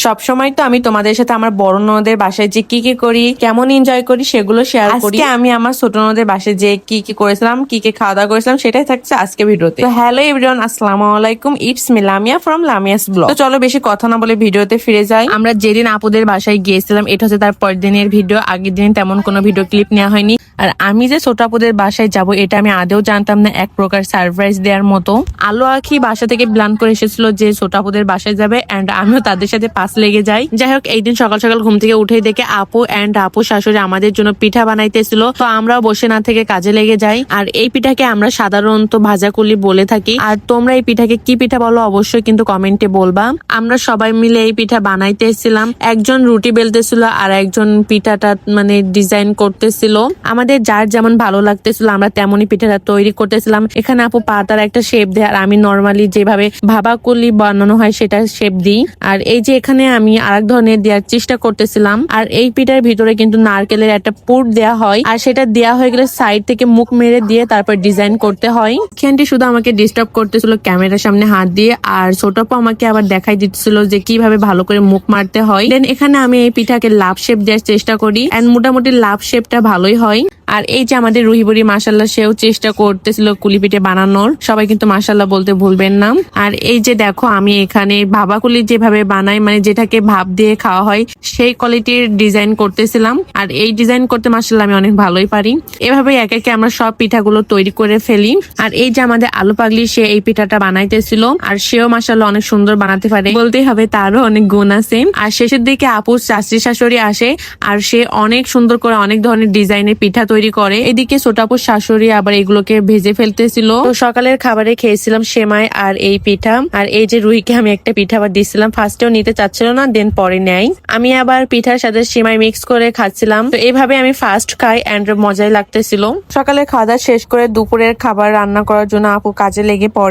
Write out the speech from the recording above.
সবসময় তো আমি তোমাদের সাথে আমার বড় ননদের বাসায় যে কি কি করি, কেমন এনজয় করি সেগুলো শেয়ার করি। আজকে আমি আমার ছোট ননদের বাসায় যে কি কি করেছিলাম, কি কি খাওয়া দাওয়া করেছিলাম সেটাই থাকছে আজকে ভিডিওতে। তো হ্যালো এভরিওয়ান, আসসালামু আলাইকুম, it's me Lamia from Lamia's blog. তো চলো বেশি কথা না বলে ভিডিওতে ফিরে যাই। আমরা যেদিন আপুদের বাসায় গিয়েছিলাম এটা হচ্ছে তার পরের দিনের ভিডিও। আগের দিন তেমন কোনো ভিডিও ক্লিপ নেওয়া হয়নি। আর আমি যে ছোট আপুদের বাসায় যাব এটা আমি আদেও জানতাম না, এক প্রকার সারপ্রাইজ দেওয়ার মতো। আলো আখি বাসা থেকে প্ল্যান করে এসেছিল যে ছোট আপুদের বাসায় যাবে, এন্ড আমিও তাদের সাথে পাশ লেগে যাই। যাই হোক, এই দিন সকাল সকাল ঘুম থেকে উঠেই দেখে আপু এন্ড আপু শাশুড়ি আমাদের জন্য পিঠা বানাইতেছিল। তো আমরাও বসে না থেকে কাজে লেগে যাই। আর এই পিঠাকে আমরা সাধারণত ভাজাকুলি বলে থাকি। আর তোমরা এই পিঠাকে কি পিঠা বলো অবশ্যই কিন্তু কমেন্টে বলবা। আমরা সবাই মিলে এই পিঠা বানাইতেছিলাম। একজন রুটি বেলতেছিল আর একজন পিঠাটা মানে ডিজাইন করতেছিল। আমাদের যার যেমন ভালো লাগতেছিল আমরা তেমনই পিঠাটা তৈরি করতেছিলাম। এখানে আপু পাতার একটা শেপ দেয় আর আমি নর্মালি যেভাবে ভাবাকুলি বানানো হয় সেটা শেপ দিই। আর এই যে এখানে আমি আরেক ধরনের দেওয়ার চেষ্টা করতেছিলাম। আর এই পিঠার ভিতরে কিন্তু নারকেলের একটা পুর দেওয়া হয়, আর সেটা দেওয়া হয়ে গেলে সাইড থেকে মুখ মেরে দিয়ে তারপর ডিজাইন করতে হয়। খেনটি শুধু আমাকে ডিস্টার্ব করতেছিল ক্যামেরার সামনে হাত দিয়ে, আর ছোট আপু আমাকে আবার দেখাই দিচ্ছিল যে কিভাবে ভালো করে মুখ মারতে হয়। দেন এখানে আমি এই পিঠাকে লাভ শেপ দেওয়ার চেষ্টা করি, এন্ড মোটামুটি লাভ শেপটা ভালোই হয়। আর এই যে আমাদের রুহিবুড়ি মাশাল্লাহ, সেও চেষ্টা করতেছিল কুলি পিঠে বানানোর। সবাই কিন্তু মাশাল্লাহ বলতে ভুলবেন না। আর এই যে দেখো আমি এখানে ভাবাকুলি যেভাবে বানাই, মানে যেটাকে ভাব দিয়ে খাওয়া হয় সেই কোয়ালিটির ডিজাইন করতেছিলাম। আর এই ডিজাইন করতে মাশাল্লাহ আমি অনেক ভালোই পারি। এভাবে একে একে আমরা সব পিঠাগুলো তৈরি করে ফেলি। আর এই যে আমাদের আলু পাগলি, সে এই পিঠাটা বানাইতেছিল আর সেও মাশাল্লাহ অনেক সুন্দর বানাতে পারে, বলতেই হবে তারও অনেক গুণ আছে। আর শেষের দিকে আপু চাচি শাশুড়ি আসে আর সে অনেক সুন্দর করে অনেক ধরনের ডিজাইনের পিঠা তৈরি করে। এদিকে ছোট আপুর শাশুড়ি আবার এগুলোকে ভেজে ফেলতেছিল। তো সকালের খাবারে খেয়েছিলাম সেমাই আর এই পিঠা। আর এই যে রুহিকে আমি একটা পিঠা আবার দিচ্ছিলাম, ফার্স্টেও নিতে চাচ্ছিল না, দেন পরে নেয়। আমি আবার পিঠার সাথে সেমাই মিক্স করে খাচ্ছিলাম। তো এইভাবে আমি ফার্স্ট খাই এন্ড মজাই লাগতেছিল। সকালে খাওয়া দাওয়া শেষ করে দুপুরের খাবার রান্না করার জন্য আপু কাজে লেগে পড়ে।